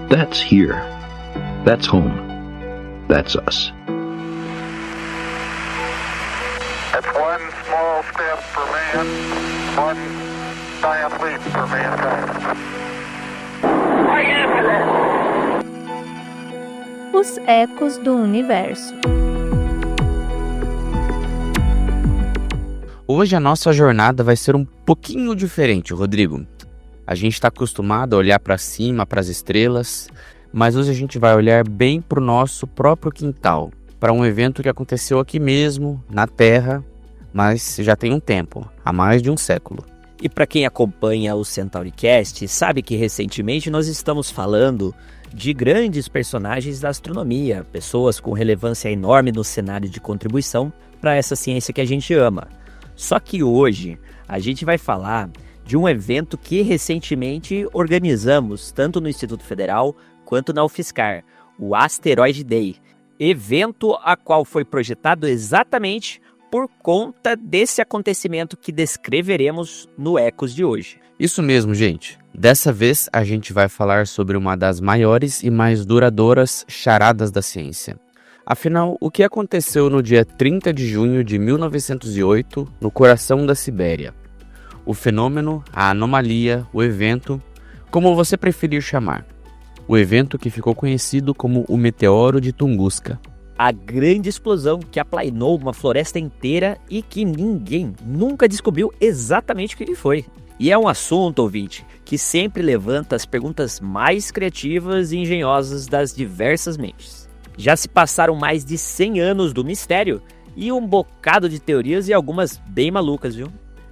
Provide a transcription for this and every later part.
That's here. That's home. That's us. That's one small step for man, one giant leap for mankind. Os ecos do universo. Hoje a nossa jornada vai ser um pouquinho diferente, Rodrigo. A gente está acostumado a olhar para cima, para as estrelas, mas hoje a gente vai olhar bem para o nosso próprio quintal, para um evento que aconteceu aqui mesmo, na Terra, mas já tem um tempo, há mais de um século. E para quem acompanha o CentauriCast, sabe que recentemente nós estamos falando de grandes personagens da astronomia, pessoas com relevância enorme no cenário de contribuição para essa ciência que a gente ama. Só que hoje a gente vai falar de um evento que recentemente organizamos, tanto no Instituto Federal quanto na UFSCar, o Asteroid Day, evento a qual foi projetado exatamente por conta desse acontecimento que descreveremos no Ecos de hoje. Isso mesmo, gente. Dessa vez a gente vai falar sobre uma das maiores e mais duradouras charadas da ciência. Afinal, o que aconteceu no dia 30 de junho de 1908, no coração da Sibéria? O fenômeno, a anomalia, o evento, como você preferir chamar. O evento que ficou conhecido como o Meteoro de Tunguska. A grande explosão que aplainou uma floresta inteira e que ninguém nunca descobriu exatamente o que foi. E é um assunto, ouvinte, que sempre levanta as perguntas mais criativas e engenhosas das diversas mentes. Já se passaram mais de 100 anos do mistério e um bocado de teorias e algumas bem malucas, viu?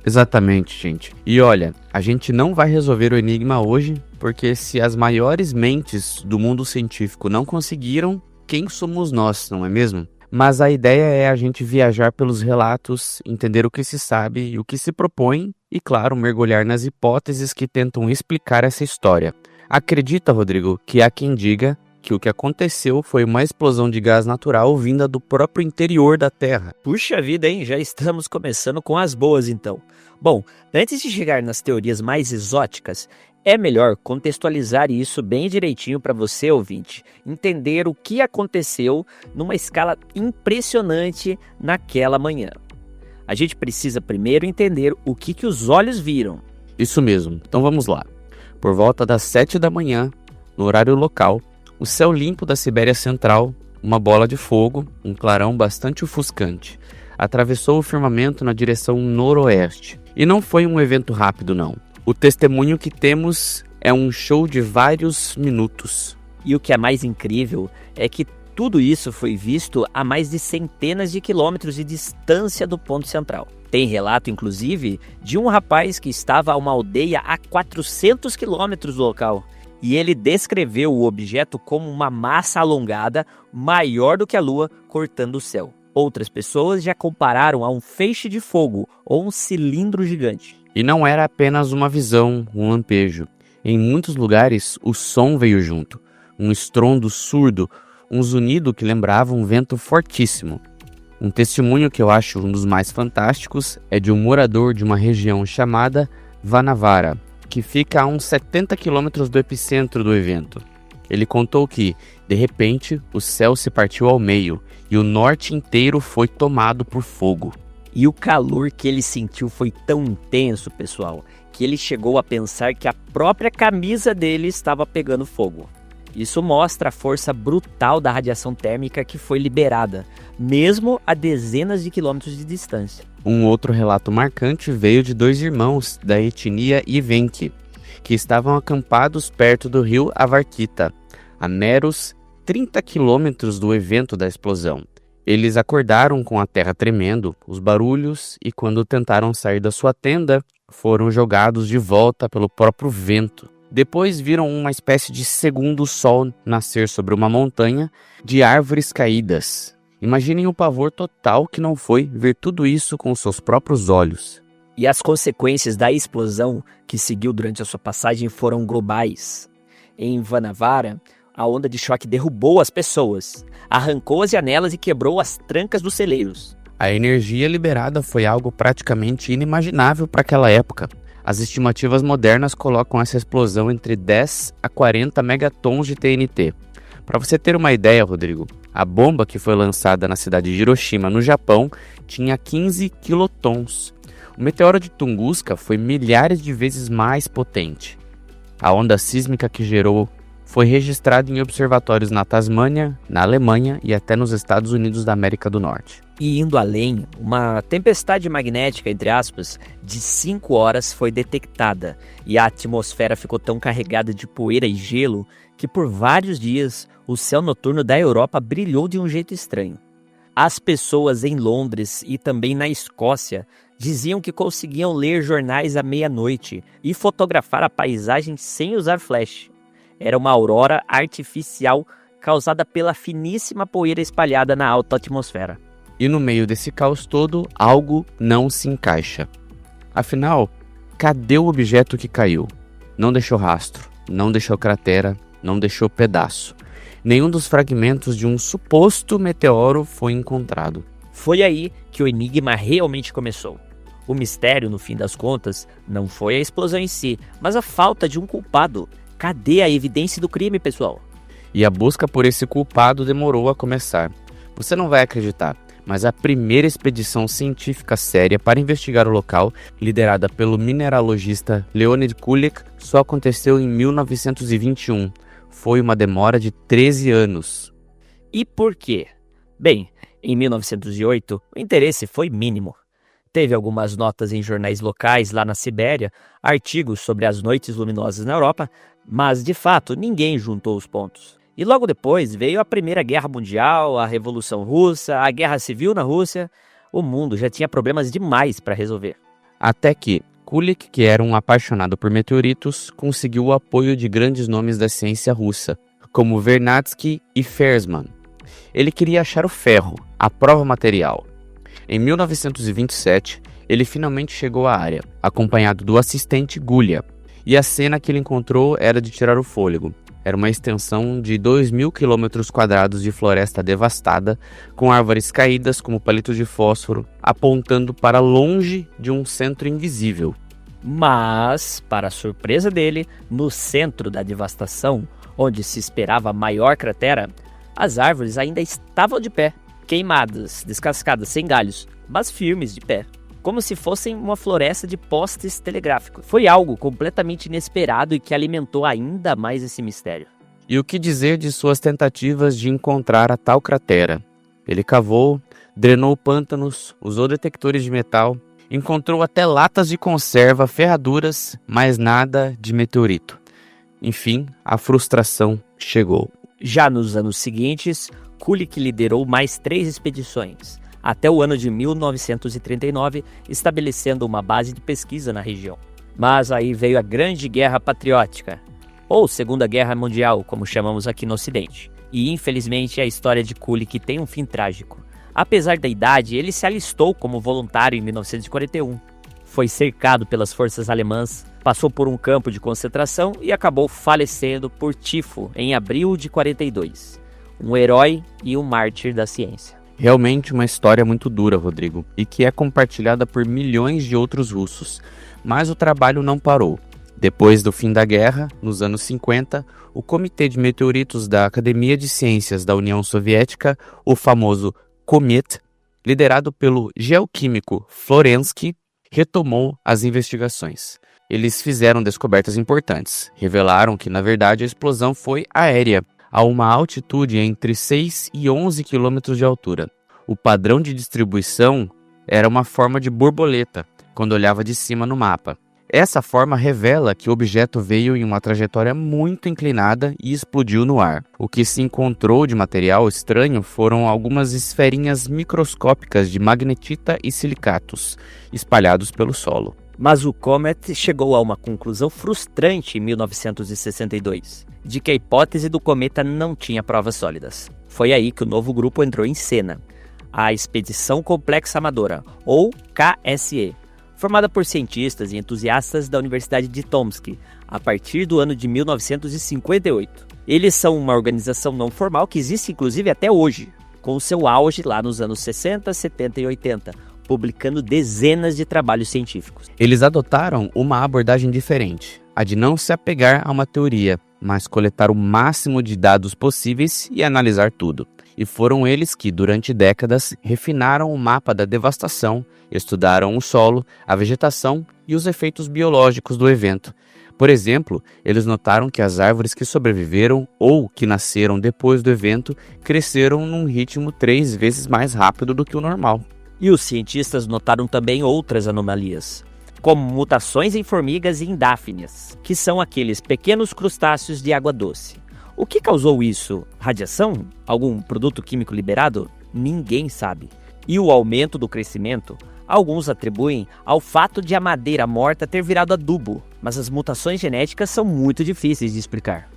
Exatamente, gente. E olha, a gente não vai resolver o enigma hoje, porque se as maiores mentes do mundo científico não conseguiram, quem somos nós, não é mesmo? Mas a ideia é a gente viajar pelos relatos, entender o que se sabe e o que se propõe e, claro, mergulhar nas hipóteses que tentam explicar essa história. Acredita, Rodrigo, que há quem diga que o que aconteceu foi uma explosão de gás natural vinda do próprio interior da Terra. Puxa vida, hein? Já estamos começando com as boas, então. Bom, antes de chegar nas teorias mais exóticas, é melhor contextualizar isso bem direitinho para você, ouvinte, entender o que aconteceu numa escala impressionante naquela manhã. A gente precisa primeiro entender o que os olhos viram. Isso mesmo, então vamos lá. Por volta das 7 da manhã, no horário local, o céu limpo da Sibéria Central, uma bola de fogo, um clarão bastante ofuscante, atravessou o firmamento na direção noroeste. E não foi um evento rápido, não. O testemunho que temos é um show de vários minutos. E o que é mais incrível é que tudo isso foi visto a mais de centenas de quilômetros de distância do ponto central. Tem relato, inclusive, de um rapaz que estava a uma aldeia a 400 quilômetros do local. E ele descreveu o objeto como uma massa alongada maior do que a Lua cortando o céu. Outras pessoas já compararam a um feixe de fogo ou um cilindro gigante. E não era apenas uma visão, um lampejo. Em muitos lugares, o som veio junto. Um estrondo surdo, um zunido que lembrava um vento fortíssimo. Um testemunho que eu acho um dos mais fantásticos é de um morador de uma região chamada Vanavara, que fica a uns 70 quilômetros do epicentro do evento. Ele contou que, de repente, o céu se partiu ao meio e o norte inteiro foi tomado por fogo. E o calor que ele sentiu foi tão intenso, pessoal, que ele chegou a pensar que a própria camisa dele estava pegando fogo. Isso mostra a força brutal da radiação térmica que foi liberada, mesmo a dezenas de quilômetros de distância. Um outro relato marcante veio de dois irmãos da etnia Evenki, que estavam acampados perto do rio Avarkita, a meros 30 quilômetros do evento da explosão. Eles acordaram com a terra tremendo, os barulhos, e quando tentaram sair da sua tenda, foram jogados de volta pelo próprio vento. Depois viram uma espécie de segundo sol nascer sobre uma montanha de árvores caídas. Imaginem o pavor total que não foi ver tudo isso com seus próprios olhos. E as consequências da explosão que seguiu durante a sua passagem foram globais. Em Vanavara, a onda de choque derrubou as pessoas, arrancou as janelas e quebrou as trancas dos celeiros. A energia liberada foi algo praticamente inimaginável para aquela época. As estimativas modernas colocam essa explosão entre 10 a 40 megatons de TNT. Para você ter uma ideia, Rodrigo, a bomba que foi lançada na cidade de Hiroshima, no Japão, tinha 15 quilotons. O meteoro de Tunguska foi milhares de vezes mais potente. A onda sísmica que gerou foi registrada em observatórios na Tasmânia, na Alemanha e até nos Estados Unidos da América do Norte. E indo além, uma tempestade magnética, entre aspas, de 5 horas foi detectada e a atmosfera ficou tão carregada de poeira e gelo que por vários dias o céu noturno da Europa brilhou de um jeito estranho. As pessoas em Londres e também na Escócia diziam que conseguiam ler jornais à meia-noite e fotografar a paisagem sem usar flash. Era uma aurora artificial causada pela finíssima poeira espalhada na alta atmosfera. E no meio desse caos todo, algo não se encaixa. Afinal, cadê o objeto que caiu? Não deixou rastro, não deixou cratera, não deixou pedaço. Nenhum dos fragmentos de um suposto meteoro foi encontrado. Foi aí que o enigma realmente começou. O mistério, no fim das contas, não foi a explosão em si, mas a falta de um culpado. Cadê a evidência do crime, pessoal? E a busca por esse culpado demorou a começar. Você não vai acreditar, mas a primeira expedição científica séria para investigar o local, liderada pelo mineralogista Leonid Kulik, só aconteceu em 1921. Foi uma demora de 13 anos. E por quê? Bem, em 1908, o interesse foi mínimo. Teve algumas notas em jornais locais lá na Sibéria, artigos sobre as noites luminosas na Europa, mas de fato ninguém juntou os pontos. E logo depois veio a Primeira Guerra Mundial, a Revolução Russa, a Guerra Civil na Rússia. O mundo já tinha problemas demais para resolver. Até que Kulik, que era um apaixonado por meteoritos, conseguiu o apoio de grandes nomes da ciência russa, como Vernadsky e Fersman. Ele queria achar o ferro, a prova material. Em 1927, ele finalmente chegou à área, acompanhado do assistente Gulia, e a cena que ele encontrou era de tirar o fôlego. Era uma extensão de 2.000 km² de floresta devastada, com árvores caídas como palitos de fósforo, apontando para longe de um centro invisível. Mas, para a surpresa dele, no centro da devastação, onde se esperava a maior cratera, as árvores ainda estavam de pé, queimadas, descascadas, sem galhos, mas firmes de pé, como se fossem uma floresta de postes telegráficos. Foi algo completamente inesperado e que alimentou ainda mais esse mistério. E o que dizer de suas tentativas de encontrar a tal cratera? Ele cavou, drenou pântanos, usou detectores de metal, encontrou até latas de conserva, ferraduras, mas nada de meteorito. Enfim, a frustração chegou. Já nos anos seguintes, Kulik liderou mais 3 expedições, até o ano de 1939, estabelecendo uma base de pesquisa na região. Mas aí veio a Grande Guerra Patriótica, ou Segunda Guerra Mundial, como chamamos aqui no Ocidente. E infelizmente a história de Kulik tem um fim trágico. Apesar da idade, ele se alistou como voluntário em 1941. Foi cercado pelas forças alemãs, passou por um campo de concentração e acabou falecendo por tifo em abril de 42. Um herói e um mártir da ciência. Realmente uma história muito dura, Rodrigo, e que é compartilhada por milhões de outros russos. Mas o trabalho não parou. Depois do fim da guerra, nos anos 50, o Comitê de Meteoritos da Academia de Ciências da União Soviética, o famoso Comet, liderado pelo geoquímico Florensky, retomou as investigações. Eles fizeram descobertas importantes. Revelaram que, na verdade, a explosão foi aérea, a uma altitude entre 6 e 11 quilômetros de altura. O padrão de distribuição era uma forma de borboleta, quando olhava de cima no mapa. Essa forma revela que o objeto veio em uma trajetória muito inclinada e explodiu no ar. O que se encontrou de material estranho foram algumas esferinhas microscópicas de magnetita e silicatos, espalhados pelo solo. Mas o Comet chegou a uma conclusão frustrante em 1962, de que a hipótese do cometa não tinha provas sólidas. Foi aí que o novo grupo entrou em cena, a Expedição Complexa Amadora, ou KSE, formada por cientistas e entusiastas da Universidade de Tomsk, a partir do ano de 1958. Eles são uma organização não formal que existe inclusive até hoje, com seu auge lá nos anos 60, 70 e 80, publicando dezenas de trabalhos científicos. Eles adotaram uma abordagem diferente, a de não se apegar a uma teoria, mas coletar o máximo de dados possíveis e analisar tudo. E foram eles que, durante décadas, refinaram o mapa da devastação, estudaram o solo, a vegetação e os efeitos biológicos do evento. Por exemplo, eles notaram que as árvores que sobreviveram ou que nasceram depois do evento cresceram num ritmo 3 vezes mais rápido do que o normal. E os cientistas notaram também outras anomalias, como mutações em formigas e em dáfnias, que são aqueles pequenos crustáceos de água doce. O que causou isso? Radiação? Algum produto químico liberado? Ninguém sabe. E o aumento do crescimento? Alguns atribuem ao fato de a madeira morta ter virado adubo, mas as mutações genéticas são muito difíceis de explicar.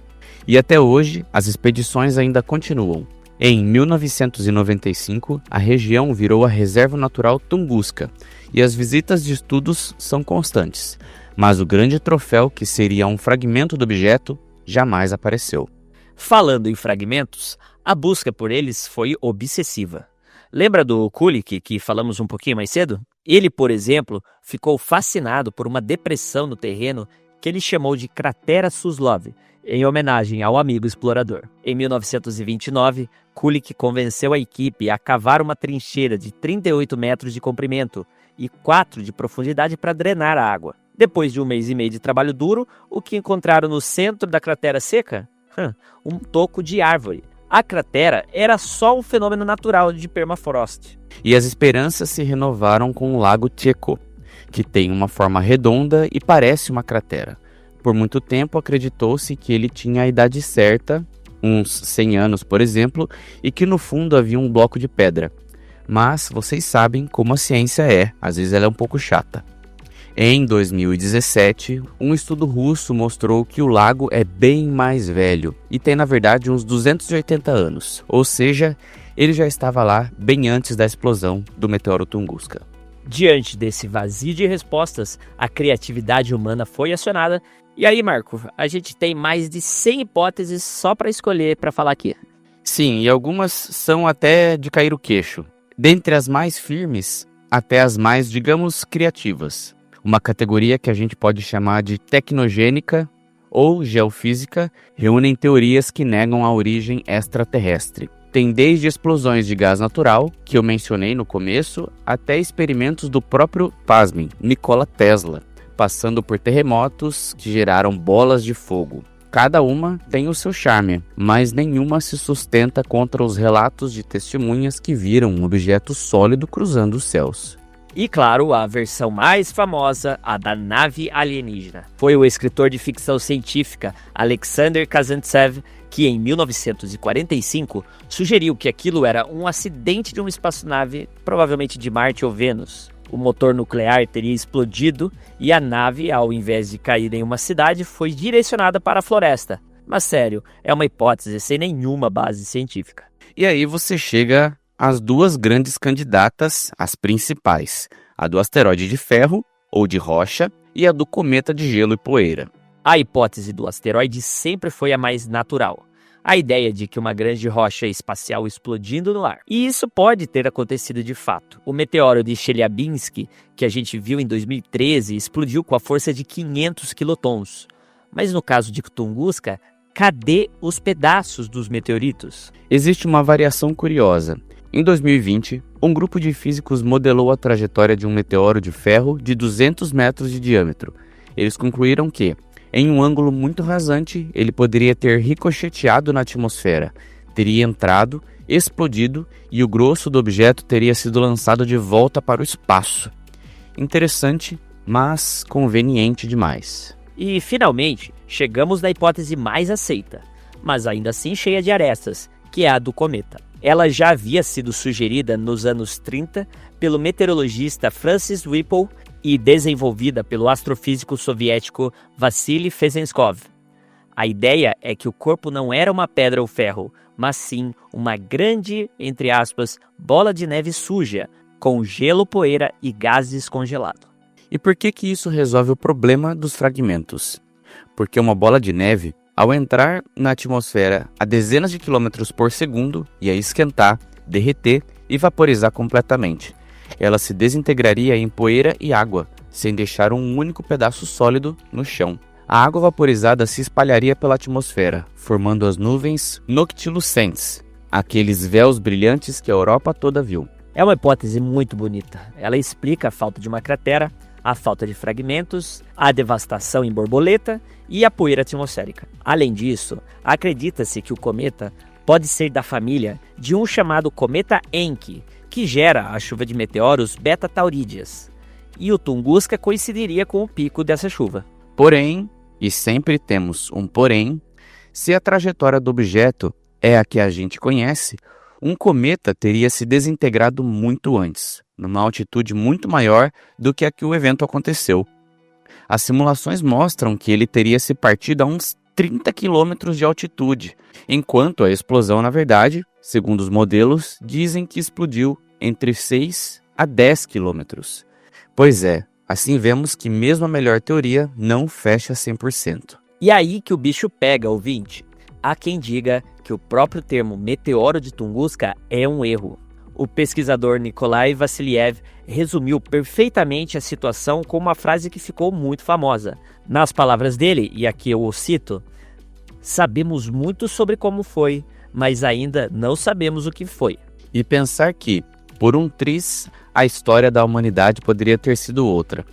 E até hoje, as expedições ainda continuam. Em 1995, a região virou a Reserva Natural Tunguska, e as visitas de estudos são constantes. Mas o grande troféu, que seria um fragmento do objeto, jamais apareceu. Falando em fragmentos, a busca por eles foi obsessiva. Lembra do Kulik, que falamos um pouquinho mais cedo? Ele, por exemplo, ficou fascinado por uma depressão no terreno que ele chamou de Cratera Suslov, em homenagem ao amigo explorador. Em 1929, Kulik convenceu a equipe a cavar uma trincheira de 38 metros de comprimento e 4 de profundidade para drenar a água. Depois de 1 mês e meio de trabalho duro, o que encontraram no centro da cratera seca? Um toco de árvore. A cratera era só um fenômeno natural de permafrost. E as esperanças se renovaram com o Lago Tcheko, que tem uma forma redonda e parece uma cratera. Por muito tempo acreditou-se que ele tinha a idade certa, uns 100 anos por exemplo, e que no fundo havia um bloco de pedra. Mas vocês sabem como a ciência é, às vezes ela é um pouco chata. Em 2017, um estudo russo mostrou que o lago é bem mais velho e tem na verdade uns 280 anos, ou seja, ele já estava lá bem antes da explosão do meteoro Tunguska. Diante desse vazio de respostas, a criatividade humana foi acionada. E aí, Marco, a gente tem mais de 100 hipóteses só para escolher para falar aqui. Sim, e algumas são até de cair o queixo. Dentre as mais firmes até as mais, digamos, criativas. Uma categoria que a gente pode chamar de tecnogênica ou geofísica, reúnem teorias que negam a origem extraterrestre. Tem desde explosões de gás natural, que eu mencionei no começo, até experimentos do próprio, pasmem, Nikola Tesla, passando por terremotos que geraram bolas de fogo. Cada uma tem o seu charme, mas nenhuma se sustenta contra os relatos de testemunhas que viram um objeto sólido cruzando os céus. E claro, a versão mais famosa, a da nave alienígena. Foi o escritor de ficção científica Alexander Kazantsev que em 1945 sugeriu que aquilo era um acidente de uma espaçonave, provavelmente de Marte ou Vênus. O motor nuclear teria explodido e a nave, ao invés de cair em uma cidade, foi direcionada para a floresta. Mas sério, é uma hipótese sem nenhuma base científica. E aí você chega às duas grandes candidatas, as principais, a do asteroide de ferro ou de rocha e a do cometa de gelo e poeira. A hipótese do asteroide sempre foi a mais natural. A ideia de que uma grande rocha espacial explodindo no ar. E isso pode ter acontecido de fato. O meteoro de Chelyabinsk, que a gente viu em 2013, explodiu com a força de 500 quilotons. Mas no caso de Tunguska, cadê os pedaços dos meteoritos? Existe uma variação curiosa. Em 2020, um grupo de físicos modelou a trajetória de um meteoro de ferro de 200 metros de diâmetro. Eles concluíram que, em um ângulo muito rasante, ele poderia ter ricocheteado na atmosfera, teria entrado, explodido e o grosso do objeto teria sido lançado de volta para o espaço. Interessante, mas conveniente demais. E, finalmente, chegamos na hipótese mais aceita, mas ainda assim cheia de arestas, que é a do cometa. Ela já havia sido sugerida nos anos 30 pelo meteorologista Francis Whipple e desenvolvida pelo astrofísico soviético Vassily Fezenskov. A ideia é que o corpo não era uma pedra ou ferro, mas sim uma grande, entre aspas, bola de neve suja, com gelo, poeira e gases congelados. E por que isso resolve o problema dos fragmentos? Porque uma bola de neve, ao entrar na atmosfera a dezenas de quilômetros por segundo, ia esquentar, derreter e vaporizar completamente. ela se desintegraria em poeira e água, sem deixar um único pedaço sólido no chão. A água vaporizada se espalharia pela atmosfera, formando as nuvens noctilucentes, aqueles véus brilhantes que a Europa toda viu. É uma hipótese muito bonita. Ela explica a falta de uma cratera, a falta de fragmentos, a devastação em borboleta e a poeira atmosférica. Além disso, acredita-se que o cometa pode ser da família de um chamado cometa Encke, que gera a chuva de meteoros beta-taurídeas. E o Tunguska coincidiria com o pico dessa chuva. Porém, e sempre temos um porém, se a trajetória do objeto é a que a gente conhece, um cometa teria se desintegrado muito antes, numa altitude muito maior do que a que o evento aconteceu. As simulações mostram que ele teria se partido a uns 30 quilômetros de altitude, enquanto a explosão, na verdade, segundo os modelos, dizem que explodiu entre 6 a 10 quilômetros. Pois é, assim vemos que mesmo a melhor teoria não fecha 100%. E aí que o bicho pega, ouvinte. Há quem diga que o próprio termo meteoro de Tunguska é um erro. O pesquisador Nikolai Vassiliev resumiu perfeitamente a situação com uma frase que ficou muito famosa. Nas palavras dele, e aqui eu o cito: "Sabemos muito sobre como foi, mas ainda não sabemos o que foi." E pensar que, por um triz, a história da humanidade poderia ter sido outra.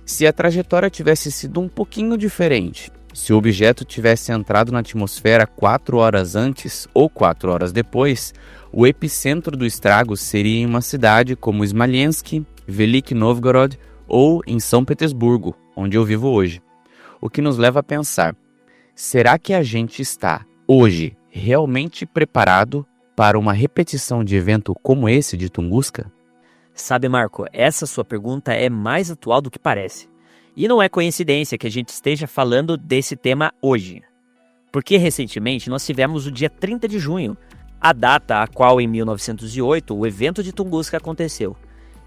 Se a trajetória tivesse sido um pouquinho diferente, se o objeto tivesse entrado na atmosfera 4 horas antes ou 4 horas depois, o epicentro do estrago seria em uma cidade como Smolensk, Velik Novgorod ou em São Petersburgo, onde eu vivo hoje. O que nos leva a pensar, será que a gente está, hoje, realmente preparado para uma repetição de evento como esse de Tunguska? Sabe, Marco, essa sua pergunta é mais atual do que parece. E não é coincidência que a gente esteja falando desse tema hoje. Porque recentemente nós tivemos o dia 30 de junho, a data a qual em 1908 o evento de Tunguska aconteceu.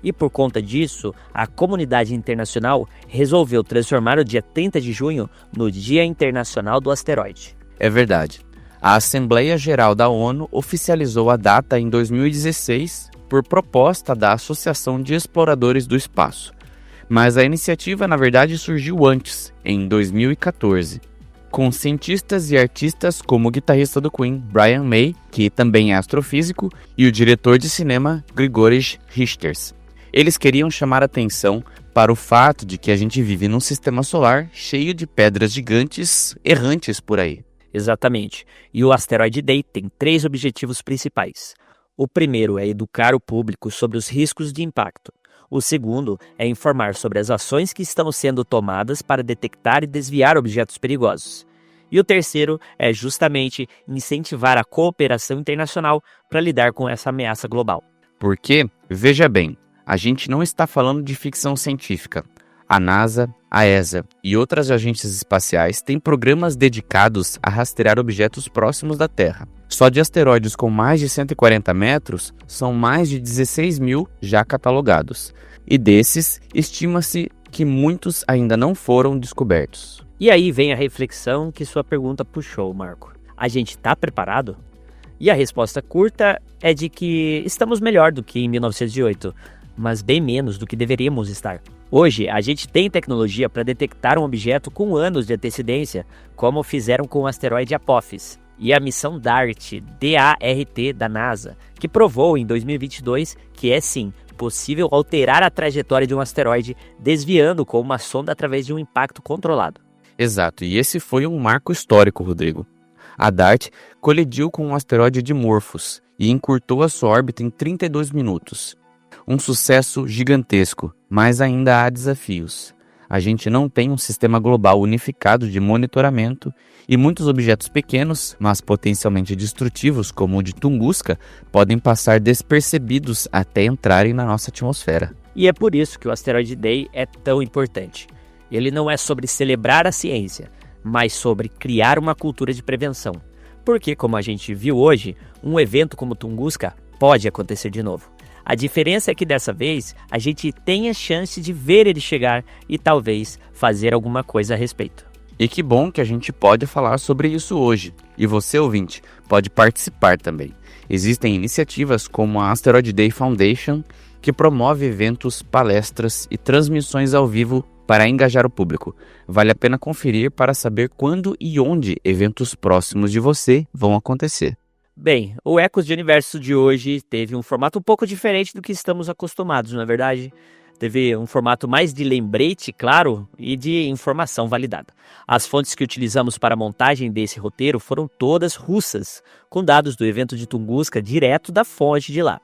E por conta disso, a comunidade internacional resolveu transformar o dia 30 de junho no Dia Internacional do Asteroide. É verdade. A Assembleia Geral da ONU oficializou a data em 2016 por proposta da Associação de Exploradores do Espaço. Mas a iniciativa, na verdade, surgiu antes, em 2014, com cientistas e artistas como o guitarrista do Queen, Brian May, que também é astrofísico, e o diretor de cinema, Grigory Richters. Eles queriam chamar atenção para o fato de que a gente vive num sistema solar cheio de pedras gigantes errantes por aí. Exatamente. E o Asteroid Day tem 3 objetivos principais. O primeiro é educar o público sobre os riscos de impacto. O segundo é informar sobre as ações que estão sendo tomadas para detectar e desviar objetos perigosos. E o terceiro é justamente incentivar a cooperação internacional para lidar com essa ameaça global. Porque, veja bem, a gente não está falando de ficção científica. A NASA, a ESA e outras agências espaciais têm programas dedicados a rastrear objetos próximos da Terra. Só de asteroides com mais de 140 metros, são mais de 16 mil já catalogados. E desses, estima-se que muitos ainda não foram descobertos. E aí vem a reflexão que sua pergunta puxou, Marco. A gente está preparado? E a resposta curta é de que estamos melhor do que em 1908, mas bem menos do que deveríamos estar. Hoje, a gente tem tecnologia para detectar um objeto com anos de antecedência, como fizeram com o asteroide Apophis. E a missão DART, D-A-R-T, da NASA, que provou em 2022 que é sim possível alterar a trajetória de um asteroide desviando com uma sonda através de um impacto controlado. Exato, e esse foi um marco histórico, Rodrigo. A DART colidiu com um asteroide Dimorphos e encurtou a sua órbita em 32 minutos. Um sucesso gigantesco, mas ainda há desafios. A gente não tem um sistema global unificado de monitoramento e muitos objetos pequenos, mas potencialmente destrutivos, como o de Tunguska, podem passar despercebidos até entrarem na nossa atmosfera. E é por isso que o Asteroid Day é tão importante. Ele não é sobre celebrar a ciência, mas sobre criar uma cultura de prevenção. Porque, como a gente viu hoje, um evento como Tunguska pode acontecer de novo. A diferença é que dessa vez a gente tem a chance de ver ele chegar e talvez fazer alguma coisa a respeito. E que bom que a gente pode falar sobre isso hoje. E você, ouvinte, pode participar também. Existem iniciativas como a Asteroid Day Foundation, que promove eventos, palestras e transmissões ao vivo para engajar o público. Vale a pena conferir para saber quando e onde eventos próximos de você vão acontecer. Bem, o Ecos de Universo de hoje teve um formato um pouco diferente do que estamos acostumados, não é verdade? Teve um formato mais de lembrete, claro, e de informação validada. As fontes que utilizamos para a montagem desse roteiro foram todas russas, com dados do evento de Tunguska direto da fonte de lá.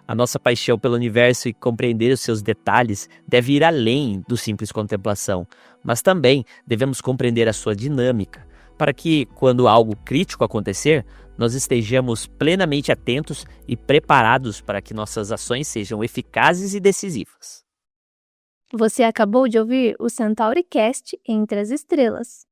A nossa paixão pelo universo e compreender os seus detalhes deve ir além do simples contemplação, mas também devemos compreender a sua dinâmica, para que, quando algo crítico acontecer, nós estejamos plenamente atentos e preparados para que nossas ações sejam eficazes e decisivas. Você acabou de ouvir o Centauricast Entre as Estrelas.